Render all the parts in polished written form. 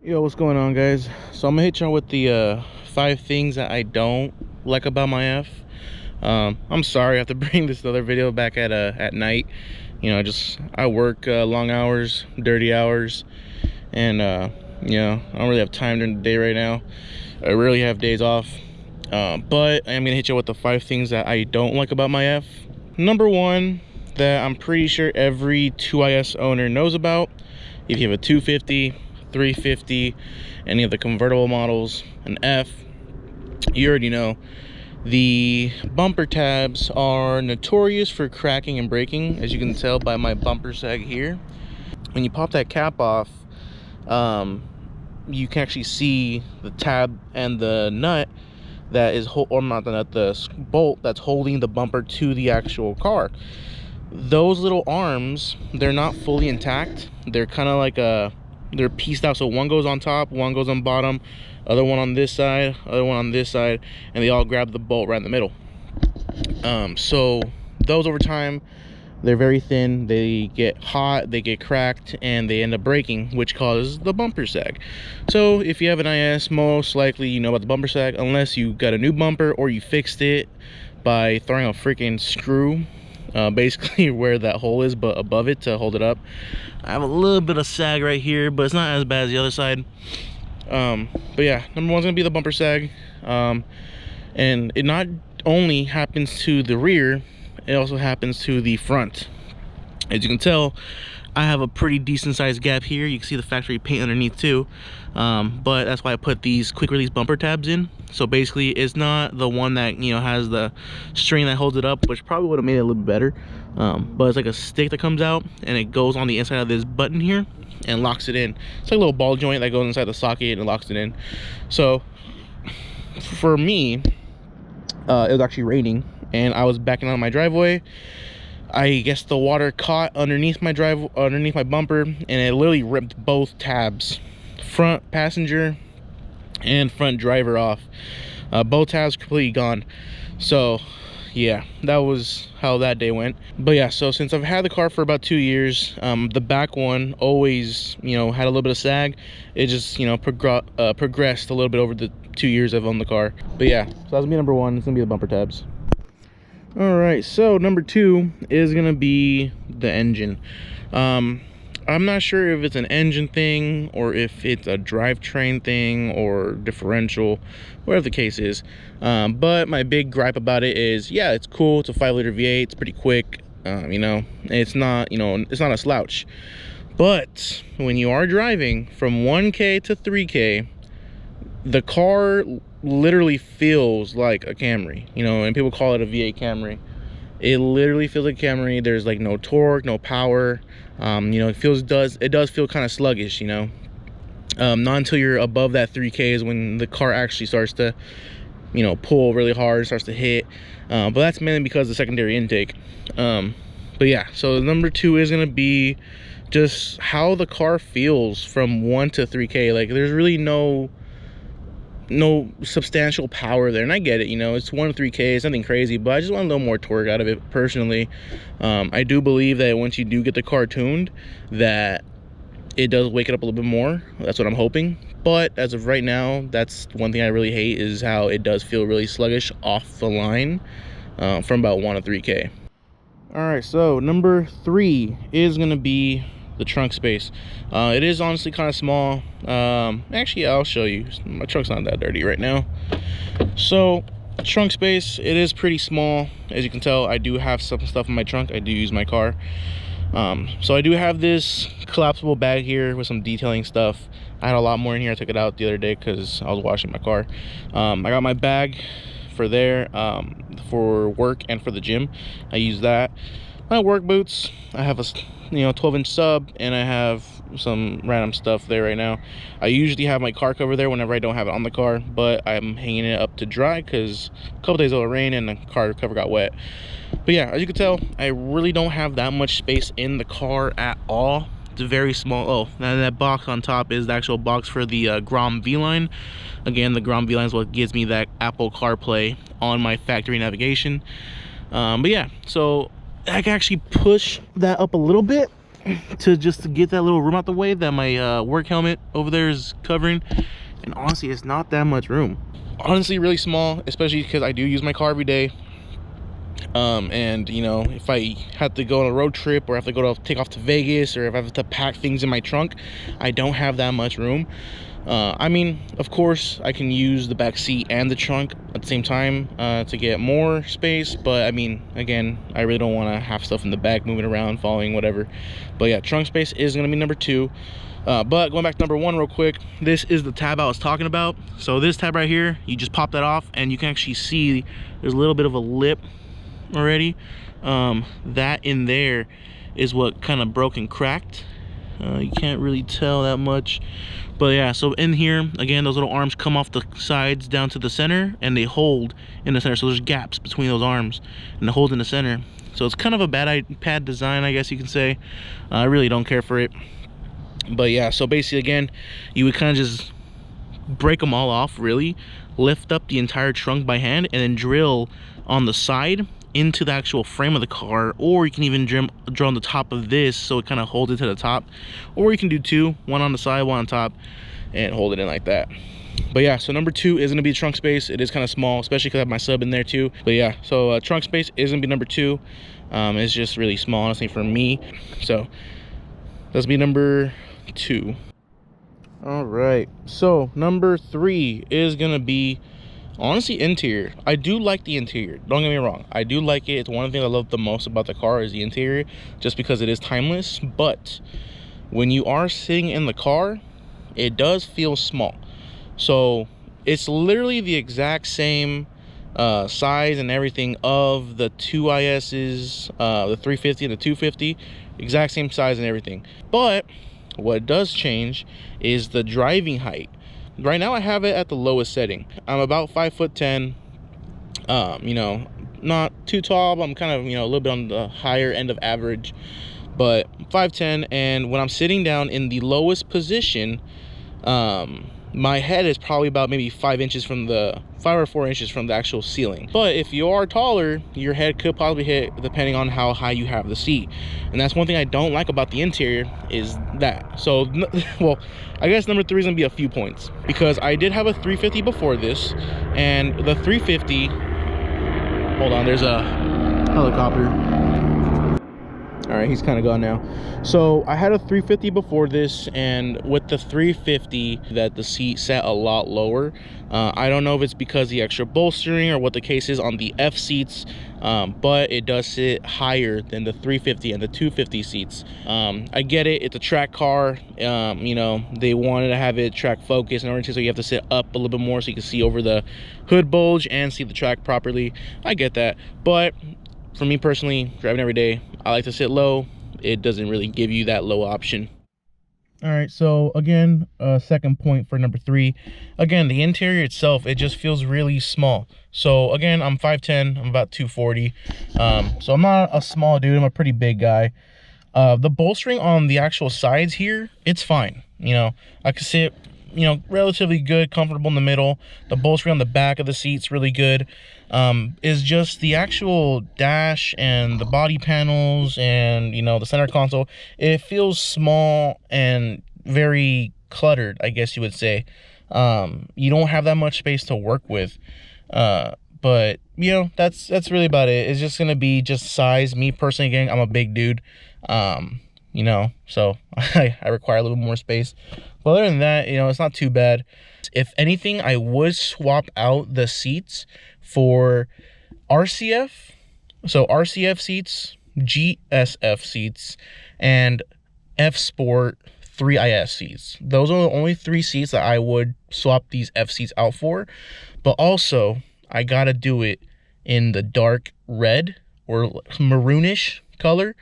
Yo, what's going on, guys? So I'm gonna hit y'all with the 5 things that I don't like about my F. I'm sorry I have to bring this other video back at night. You know, I work long hours, dirty hours, and you know, I don't really have time during the day right now. I rarely have days off, but I am gonna hit you with the 5 things that I don't like about my F. Number 1, that I'm pretty sure every 2IS owner knows about. If you have a 250, 350, any of the convertible models, an F, you already know the bumper tabs are notorious for cracking and breaking, as you can tell by my bumper sag here. When you pop that cap off, you can actually see the tab and the nut that is or not the nut, the bolt that's holding the bumper to the actual car. Those little arms, they're not fully intact. They're kind of like they're pieced out, so one goes on top, one goes on bottom, other one on this side, other one on this side, and they all grab the bolt right in the middle. So those over time, they're very thin, they get hot, they get cracked, and they end up breaking, which causes the bumper sag. So if you have an IS, most likely you know about the bumper sag, unless you got a new bumper or you fixed it by throwing a freaking screw basically where that hole is, but above it to hold it up. I have a little bit of sag right here, but it's not as bad as the other side. But yeah, number 1's gonna be the bumper sag, and it not only happens to the rear, it also happens to the front. As you can tell, I have a pretty decent sized gap here. You can see the factory paint underneath too, but that's why I put these quick release bumper tabs in. So basically it's not the one that, you know, has the string that holds it up, which probably would have made it a little bit better, but it's like a stick that comes out and it goes on the inside of this button here and locks it in. It's like a little ball joint that goes inside the socket and locks it in. So for me, it was actually raining and I was backing out of my driveway. I guess the water caught underneath my bumper, and it literally ripped both tabs, front passenger and front driver, off. Both tabs completely gone. So yeah, that was how that day went. But yeah, so since I've had the car for about 2 years, the back one always, you know, had a little bit of sag. It just, you know, progressed a little bit over the 2 years I've owned the car. But yeah, so that's gonna be number 1. It's gonna be the bumper tabs. All right, so number 2 is gonna be the engine. I'm not sure if it's an engine thing or if it's a drivetrain thing or differential, whatever the case is. But my big gripe about it is, yeah, it's cool. It's a 5-liter V8. It's pretty quick. You know, it's not a slouch. But when you are driving from 1K to 3K, the car literally feels like a Camry, you know, and people call it a V8 Camry. It literally feels like a Camry. There's like no torque, no power. You know, it does feel kind of sluggish, you know. Not until you're above that 3K is when the car actually starts to, you know, pull really hard, starts to hit. But that's mainly because of the secondary intake. But yeah, so number 2 is gonna be just how the car feels from 1 to 3K. Like, there's really no substantial power there, and I get it, you know, it's 1 to 3K, it's nothing crazy, but I just want a little more torque out of it personally. I do believe that once you do get the car tuned, that it does wake it up a little bit more. That's what I'm hoping. But as of right now, that's one thing I really hate, is how it does feel really sluggish off the line from about 1 to 3K. All right, so number 3 is gonna be the trunk space. It is honestly kind of small. Actually, I'll show you. My trunk's not that dirty right now. So trunk space, it is pretty small. As you can tell, I do have some stuff in my trunk. I do use my car. So I do have this collapsible bag here with some detailing stuff. I had a lot more in here. I took it out the other day because I was washing my car. I got my bag for there, for work and for the gym. I use that. My work boots, I have a, you know, 12-inch sub, and I have some random stuff there right now. I usually have my car cover there whenever I don't have it on the car, but I'm hanging it up to dry because a couple days it'll rain and the car cover got wet. But yeah, as you can tell, I really don't have that much space in the car at all. It's very small. Oh, and that box on top is the actual box for the Grom V-Line. Again, the Grom V-Line is what gives me that Apple CarPlay on my factory navigation. But yeah, so I can actually push that up a little bit, to get that little room out the way that my work helmet over there is covering. And honestly, it's not that much room. Honestly, really small, especially because I do use my car every day. And you know, if I have to go on a road trip, or have to take off to Vegas, or if I have to pack things in my trunk, I don't have that much room. I mean, of course I can use the back seat and the trunk at the same time to get more space, but I mean, again, I really don't want to have stuff in the back moving around, falling, whatever. But yeah, trunk space is going to be number 2. But going back to number 1 real quick, this is the tab I was talking about. So this tab right here, you just pop that off and you can actually see there's a little bit of a lip already. That in there is what kind of broke and cracked. You can't really tell that much, but yeah, so in here again, those little arms come off the sides down to the center, and they hold in the center. So there's gaps between those arms and they hold in the center. So it's kind of a bad iPad design, I guess you can say. I really don't care for it, but yeah, so basically again, you would kind of just break them all off, really lift up the entire trunk by hand, and then drill on the side into the actual frame of the car, or you can even drill on the top of this so it kind of holds it to the top, or you can do 2, one on the side, one on top, and hold it in like that. But yeah, so number 2 is going to be trunk space. It is kind of small, especially because I have my sub in there too. But yeah, so trunk space is going to be number 2. It's just really small, honestly, for me. So that's be number 2. All right, so number 3 is going to be, honestly, interior. I do like the interior, don't get me wrong, I do like it. It's one of the things I love the most about the car is the interior, just because it is timeless. But when you are sitting in the car, it does feel small. So it's literally the exact same size and everything of the 2 IS's, the 350 and the 250, exact same size and everything. But what does change is the driving height. Right now I have it at the lowest setting. I'm about 5'10". You know, not too tall, but I'm kind of, you know, a little bit on the higher end of average, but 5'10". And when I'm sitting down in the lowest position, my head is probably about maybe 5 or 4 inches from the actual ceiling. But if you are taller, your head could probably hit, depending on how high you have the seat. And that's one thing I don't like about the interior, is that. So well, I guess number 3 is gonna be a few points, because I did have a 350 before this, and the 350, hold on, there's a helicopter. All right, he's kind of gone now. So I had a 350 before this, and with the 350 that the seat sat a lot lower. I don't know if it's because the extra bolstering or what the case is on the F seats, but it does sit higher than the 350 and the 250 seats. I get it, it's a track car. You know, they wanted to have it track focus in order to, so you have to sit up a little bit more so you can see over the hood bulge and see the track properly. I get that, but for me personally, driving every day, I like to sit low. It doesn't really give you that low option. All right, so again, second point for number 3. Again, the interior itself, it just feels really small. So again, I'm 5'10", I'm about 240. So I'm not a small dude, I'm a pretty big guy. The bolstering on the actual sides here, it's fine. You know, I can sit, you know, relatively good, comfortable in the middle. The bolstering on the back of the seat's really good. Is just the actual dash and the body panels and, you know, the center console, it feels small and very cluttered, I guess you would say. You don't have that much space to work with, but you know, that's really about it. It's just gonna be just size. Me personally, again, I'm a big dude, you know, so I require a little more space. But other than that, you know, it's not too bad. If anything, I would swap out the seats for RCF. So RCF seats, GSF seats, and F Sport 3IS seats. Those are the only 3 seats that I would swap these F seats out for. But also, I gotta do it in the dark red or maroonish color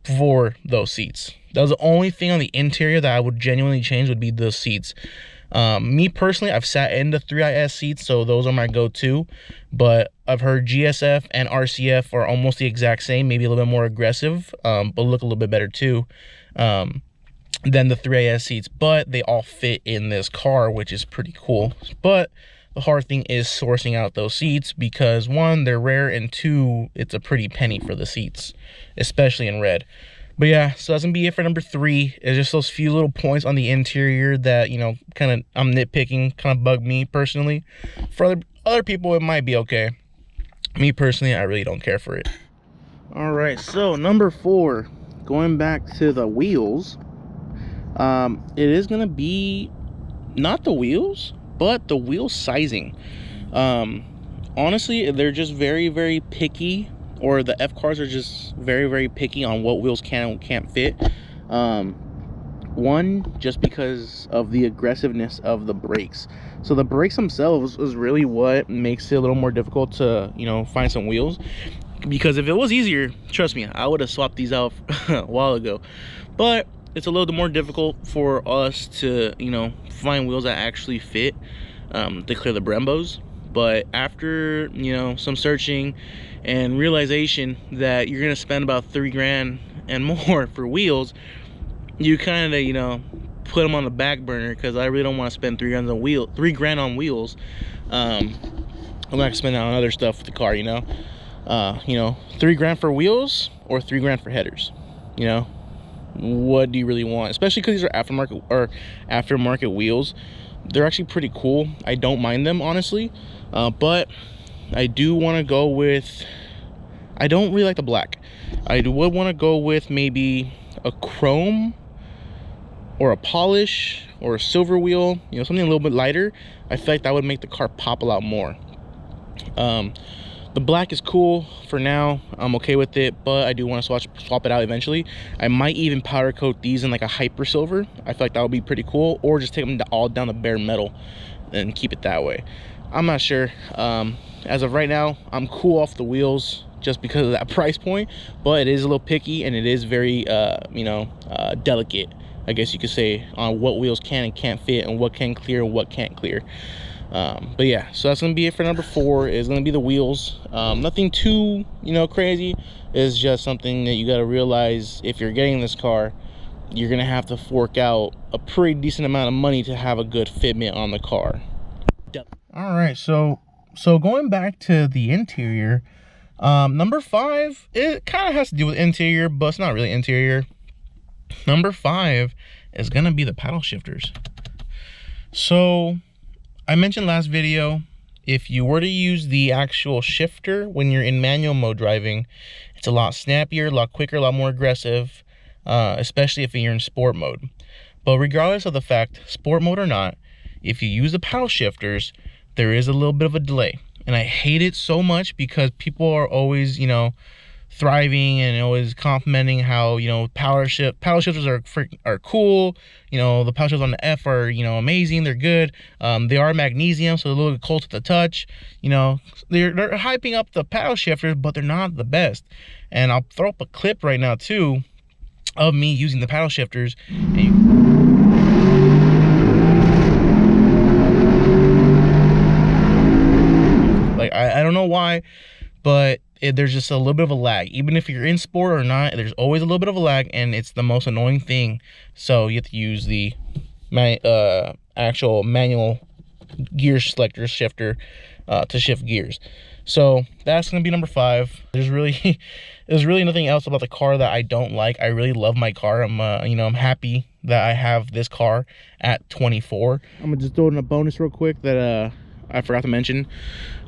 for those seats. That was the only thing on the interior that I would genuinely change, would be those seats. Me personally, I've sat in the 3IS seats, so those are my go-to. But I've heard GSF and RCF are almost the exact same, maybe a little bit more aggressive, but look a little bit better too than the 3IS seats. But they all fit in this car, which is pretty cool. But the hard thing is sourcing out those seats, because 1, they're rare, and 2, it's a pretty penny for the seats, especially in red. But yeah, so that's gonna be it for number 3. It's just those few little points on the interior that, you know, kind of I'm nitpicking, kind of bug me personally. For other people, it might be okay. Me personally, I really don't care for it. All right, so number 4, going back to the wheels, it is gonna be not the wheels, but the wheel sizing. Honestly, they're just very, very picky, or the F cars are just very, very picky on what wheels can and can't fit. One, just because of the aggressiveness of the brakes. So the brakes themselves is really what makes it a little more difficult to, you know, find some wheels. Because if it was easier, trust me, I would have swapped these out a while ago. But it's a little bit more difficult for us to, you know, find wheels that actually fit to clear the Brembos. But after, you know, some searching and realization that you're gonna spend about $3 grand and more for wheels, you kind of, you know, put them on the back burner, because I really don't want to spend $3 grand on wheels. I'm not gonna spend that on other stuff with the car, you know. You know, $3 grand for wheels or $3 grand for headers. You know, what do you really want? Especially because these are aftermarket wheels. They're actually pretty cool. I don't mind them, honestly, but I do want to go with, I don't really like the black. I would want to go with maybe a chrome or a polish or a silver wheel, you know, something a little bit lighter. I feel like that would make the car pop a lot more. The black is cool for now. I'm okay with it, but I do want to swap it out eventually. I might even powder coat these in like a hyper silver. I feel like that would be pretty cool, or just take them all down to bare metal and keep it that way. I'm not sure. As of right now, I'm cool off the wheels just because of that price point, but it is a little picky, and it is very you know, delicate, I guess you could say, on what wheels can and can't fit, and what can clear and what can't clear. But yeah, so that's gonna be it for number 4. Is gonna be the wheels. Nothing too, you know, crazy. It's just something that you got to realize, if you're getting this car, you're gonna have to fork out a pretty decent amount of money to have a good fitment on the car. All right, so going back to the interior, number 5, it kind of has to do with interior, but it's not really interior. Number 5 is gonna be the paddle shifters. So I mentioned last video, if you were to use the actual shifter when you're in manual mode driving, it's a lot snappier, a lot quicker, a lot more aggressive, especially if you're in sport mode. But regardless of the fact, sport mode or not, if you use the paddle shifters, there is a little bit of a delay. And I hate it so much, because people are always, you know, thriving and always complimenting how, you know, paddle shifters are cool. You know, the paddle shifters on the F are, you know, amazing, they're good. They are magnesium, so they're a little cold to the touch. You know, they're hyping up the paddle shifters, but they're not the best. And I'll throw up a clip right now too of me using the paddle shifters, and like, I don't know why, but there's just a little bit of a lag. Even if you're in sport or not, there's always a little bit of a lag, and it's the most annoying thing. So you have to use the actual manual gear selector shifter to shift gears. So that's gonna be number 5. There's really nothing else about the car that I don't like. I really love my car. I'm you know, I'm happy that I have this car at 24. I'm gonna just throw in a bonus real quick that I forgot to mention.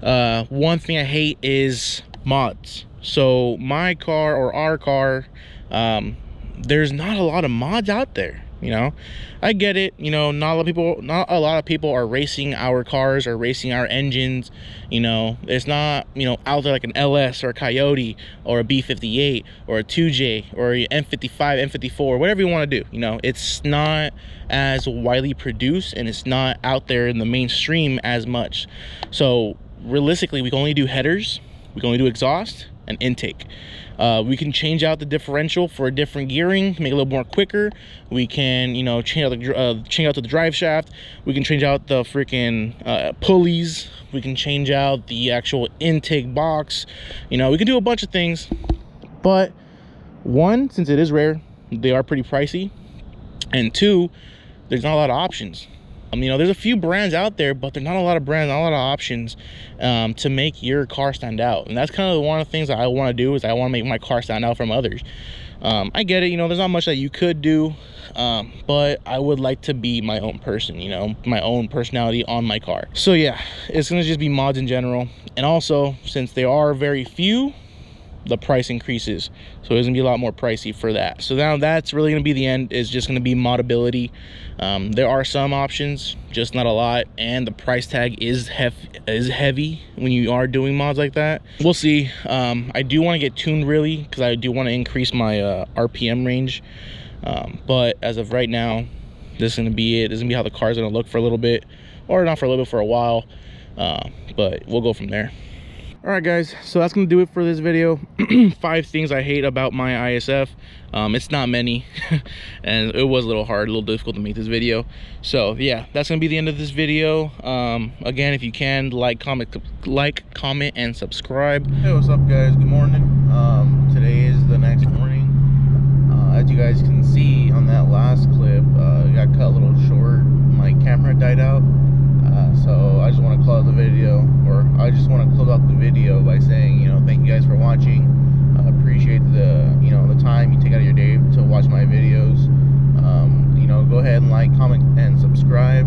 One thing I hate is mods. So my car, or our car, there's not a lot of mods out there. You know, I get it. You know, not a lot of people are racing our cars or racing our engines. You know, it's not, you know, out there like an LS or a Coyote or a B58 or a 2J or a M55, M54, whatever you want to do. You know, it's not as widely produced, and it's not out there in the mainstream as much. So realistically, we can only do headers, we can only do exhaust and intake. We can change out the differential for a different gearing, make it a little more quicker. We can, you know, change out the drive shaft. We can change out the freaking pulleys. We can change out the actual intake box. You know, we can do a bunch of things. But one, since it is rare, they are pretty pricey. And 2, there's not a lot of options. You know, there's a few brands out there, but there's not a lot of brands, not a lot of options to make your car stand out. And that's kind of one of the things that I want to do, is I want to make my car stand out from others. I get it, you know, there's not much that you could do, but I would like to be my own person, you know, my own personality on my car. So yeah, it's gonna just be mods in general. And also, since they are very few, the price increases, so it's gonna be a lot more pricey for that. So now that's really gonna be the end, is just gonna be modability. There are some options, just not a lot, and the price tag is heavy when you are doing mods like that. We'll see. I do want to get tuned really, because I do want to increase my RPM range, but as of right now, this is gonna be it. This is gonna be how the car's gonna look for a little bit, or not for a little bit, for a while, but we'll go from there. All right guys, so that's gonna do it for this video. 5 things I hate about my ISF. It's not many and it was a little hard, a little difficult to make this video. So yeah, that's gonna be the end of this video. Again, if you can, like, comment and subscribe. Hey, what's up guys? Good morning. Today is the next morning. As you guys can see on that last clip, it got cut a little short. My camera died out. So I just want to close out the video, by saying, you know, thank you guys for watching. Appreciate the, you know, the time you take out of your day to watch my videos. You know, go ahead and like, comment, and subscribe.